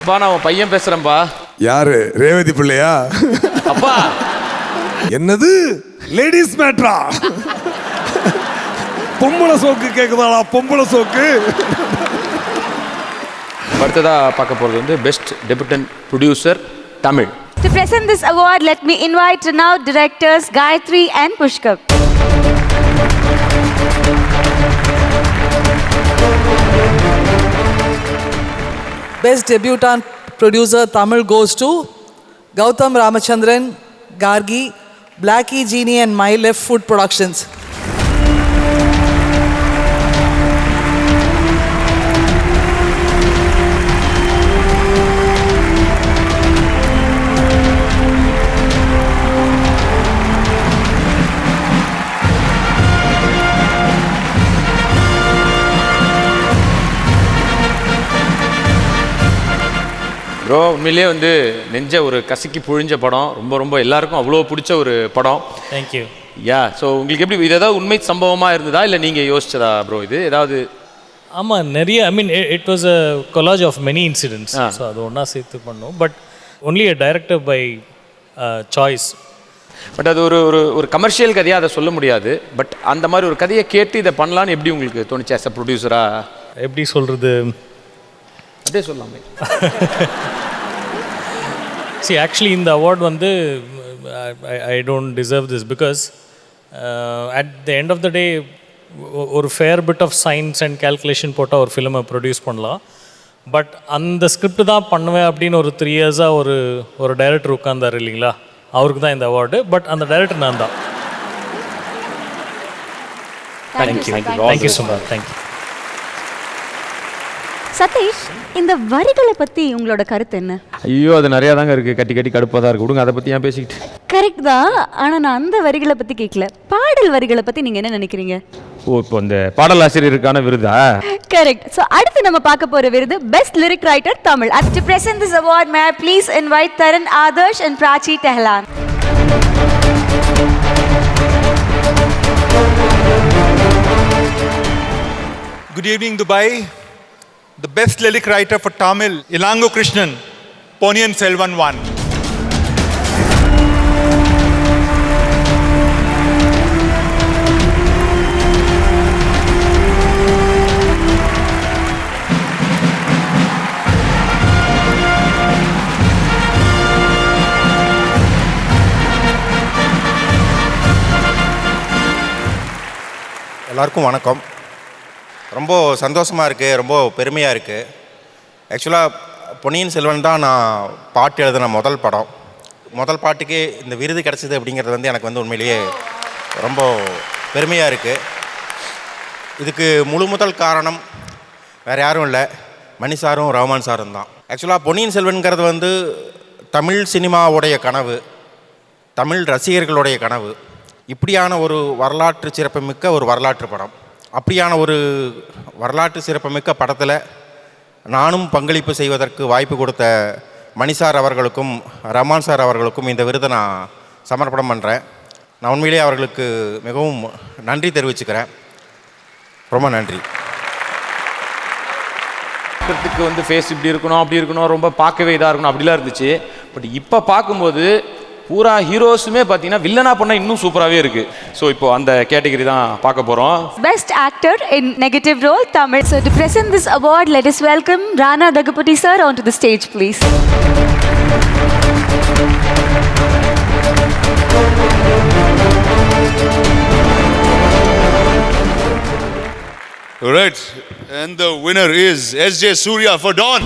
அப்பா நான் உன் பையன் பேசுறேன்பா. யாரு? ரேவதி பிள்ளையா? அப்பா என்னது லேடிஸ் மேட்ரா? பொம்பளை சோக்கு கேக்குதாடா? பொம்பளை சோக்கு. அடுத்ததா பார்க்க போறது வந்து best debutant producer Tamil. To present this award, let me invite renowned directors Gayatri and Pushkar. Best Debutant Producer Tamil goes to Gautam Ramachandran, Gargi, Blackie Genie and My Left Foot Productions. Bro உண்மையிலேயே வந்து நெஞ்ச ஒரு கசக்கி புழிஞ்ச படம். ரொம்ப ரொம்ப எல்லாருக்கும் அவ்வளோ பிடிச்ச ஒரு படம். தேங்க்யூ. யா ஸோ உங்களுக்கு எப்படி இது ஏதாவது உண்மை சம்பவமாக இருந்ததா இல்லை நீங்கள் யோசிச்சதா ப்ரோ இது ஏதாவது? ஆமாம், நிறைய it was a collage of many incidents. So அது ஒன்றா சேர்த்து பண்ணோம். But only a director by choice. But அது ஒரு ஒரு ஒரு கமர்ஷியல் கதையாக அதை சொல்ல முடியாது. பட் அந்த மாதிரி ஒரு கதையை கேட்டு இதை பண்ணலான்னு எப்படி உங்களுக்கு தோணுச்சு ஆஸ் அ ப்ரொடியூசராக? எப்படி சொல்கிறது, அப்படியே சொல்லாமே. சி ஆக்சுவலி இந்த அவார்ட் வந்து I don't deserve this because at the end of the day ஒரு fair bit of science and calculation போட்டால் ஒரு ஃபிலிமை ப்ரொடியூஸ் பண்ணலாம். பட் அந்த ஸ்கிரிப்ட் தான் பண்ணுவேன் அப்படின்னு ஒரு 3 இயர்ஸாக ஒரு டைரக்டர் உட்கார்ந்தார் இல்லைங்களா, அவருக்கு தான் இந்த அவார்டு. பட் அந்த டைரக்டர் நான் தான். Thank you so much. Thank you. Satish, இந்த வரிகளை பத்தி உங்களோட கருத்து என்ன? ஐயோ அது நிறையா தாங்க இருக்குது, கட்டி கட்டி கடுப்பாக தான் இருக்குது. விடுங்க அதை பற்றி ஏன் பேசிக்கிட்டு. கரெக்ட் தான், ஆனால் நான் அந்த வரிகளை பத்தி கேட்கல, பாடல் வரிகளை பத்தி நீங்க என்ன நினைக்கிறீங்க? ஓ இப்போ இந்த பாடலாசிரியருக்கான விருதா? கரெக்ட். ஸோ அடுத்து நம்ம பார்க்க போற விருது best lyric writer Tamil. To present this award, may I please invite Taran Adarsh and Prachi Tehlan. Good evening, Dubai. The best lyric writer for Tamil, Ilango Krishnan, Ponniyin Selvan 1. எல்லாருக்கும் வணக்கம். ரொம்ப சந்தோஷமாக இருக்குது, ரொம்ப பெருமையாக இருக்குது. ஆக்சுவலாக பொன்னியின் செல்வன் தான் நான் பாட்டு எழுதின முதல் பாட்டுக்கே இந்த விருது கிடச்சிது அப்படிங்கிறது வந்து எனக்கு வந்து உண்மையிலேயே ரொம்ப பெருமையாக இருக்குது. இதுக்கு முதல் காரணம் வேறு யாரும் இல்லை, மணி சாரும் ரஹ்மான் சாரும் தான். ஆக்சுவலாக பொன்னியின் செல்வன்கிறது வந்து தமிழ் சினிமாவுடைய கனவு, தமிழ் ரசிகர்களுடைய கனவு. இப்படியான ஒரு வரலாற்று சிறப்புமிக்க ஒரு வரலாற்று படம். அப்படியான ஒரு வரலாற்று சிறப்புமிக்க படத்தில் நானும் பங்களிப்பு செய்வதற்கு வாய்ப்பு கொடுத்த மணி சார் அவர்களுக்கும் ரஹ்மான் சார் அவர்களுக்கும் இந்த விருதை நான் சமர்ப்பணம் பண்ணுறேன். நான் உண்மையிலேயே அவர்களுக்கு மிகவும் நன்றி தெரிவிச்சுக்கிறேன். ரொம்ப நன்றி. பார்க்கறதுக்கு வந்து ஃபேஸ் இப்படி இருக்கணும் அப்படி இருக்கணும், ரொம்ப பார்க்கவே இதாக இருக்கணும் அப்படிலாம் இருந்துச்சு. பட் இப்போ பார்க்கும்போது பூரா ஹீரோஸுமே பார்த்தீங்கன்னா வில்லனா பண்ணால் இன்னும் சூப்பராகவே இருக்குது. ஸோ இப்போ அந்த கேட்டகரி தான் பார்க்க போகிறோம். Best actor in negative role Tamil. So to present this award, let us welcome Rana Daggubati sir onto the stage, please. All right, and the winner is S.J. Surya for Dawn.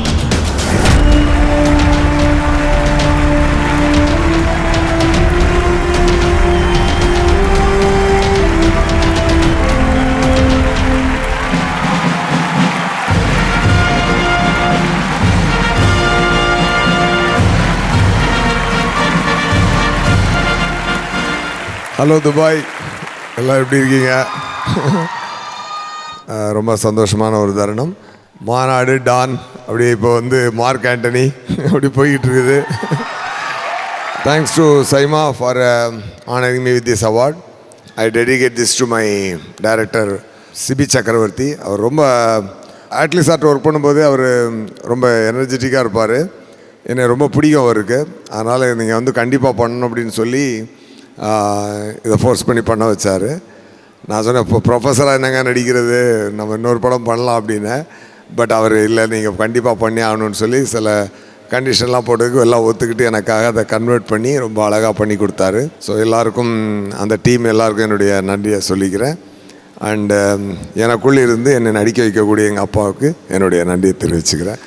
Hello Dubai, எல்லாம் எப்படி இருக்கீங்க? ரொம்ப சந்தோஷமான ஒரு தருணம். மாநாடு Don அப்படியே இப்போ வந்து மார்க் ஆண்டனி அப்படி போய்கிட்டு இருக்குது. Thanks to SIIMA for honouring me with this award. I dedicate this to my director Sibi Chakravarthy. அவர் ரொம்ப ஆட்லி சார்ட்ட ஒர்க் பண்ணும்போது அவர் ரொம்ப எனர்ஜெட்டிக்காக இருப்பார். என்னை ரொம்ப பிடிக்கும் அவருக்கு. அதனால் நீங்கள் வந்து கண்டிப்பாக பண்ணணும் அப்படின்னு சொல்லி இதை ஃபோர்ஸ் பண்ணி பண்ண வச்சார். நான் சொன்னேன், இப்போ ப்ரொஃபஸராக என்னங்க நடிக்கிறது, நம்ம இன்னொரு படம் பண்ணலாம் அப்படின்னேன். பட் அவர் இல்லை, நீங்கள் கண்டிப்பாக பண்ணி ஆகணும்னு சொல்லி சில கண்டிஷன்லாம் போட்டதுக்கு எல்லாம் ஒத்துக்கிட்டு எனக்காக அதை கன்வெர்ட் பண்ணி ரொம்ப அழகாக பண்ணி கொடுத்தாரு. ஸோ எல்லாருக்கும், அந்த டீம் எல்லாருக்கும் என்னுடைய நன்றியை சொல்லிக்கிறேன். அண்டு எனக்குள்ளே இருந்து என்னை நடிக்க வைக்கக்கூடிய எங்கள் அப்பாவுக்கு என்னுடைய நன்றியை தெரிவிச்சுக்கிறேன்.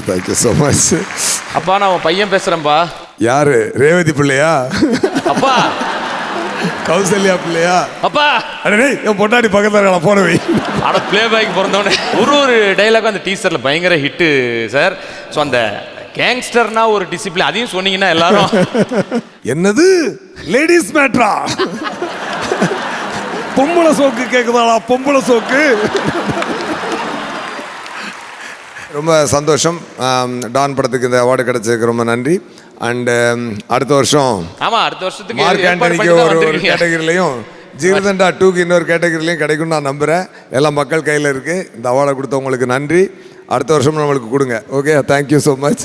Thank you so much. அப்பா நான் உன் பையன் பேசுகிறேன்ப்பா. யார்? ரேவதி பிள்ளையா? அப்பா கௌசல்யா பிள்ளையா? அப்பா அடே என் பொண்டாடி பக்கத்தில் நான் போனவை. ஆனால் ப்ளே பாய்க்கு பிறந்தவனே ஒரு டயலாகும் அந்த டீசரில் பயங்கர ஹிட்டு சார். ஸோ அந்த கேங்ஸ்டர்னா ஒரு டிசிப்ளின், அதையும் சொன்னீங்கன்னா எல்லாரும் என்னது லேடிஸ் மேட்ரா, பொம்பளை சோக்கு கேட்குதாடா, பொம்பளை சோக்கு. ரொம்ப சந்தோஷம். டான் படத்துக்கு இந்த அவார்டு கிடைச்சதுக்கு ரொம்ப நன்றி. அண்டு அடுத்த வருஷம் அடுத்த வருஷத்துக்கு மார்க் ஆண்டனிக்கு ஒரு கேட்டகரிலையும் ஜீவதண்டா 2க்கு இன்னொரு கேட்டகரிலையும் கிடைக்கும்னு நான் நம்புகிறேன். எல்லாம் மக்கள் கையில் இருக்குது. இந்த அவார்டை கொடுத்தவங்களுக்கு நன்றி. அடுத்த வருஷம் நம்மளுக்கு கொடுங்க. Okay, thank you so much.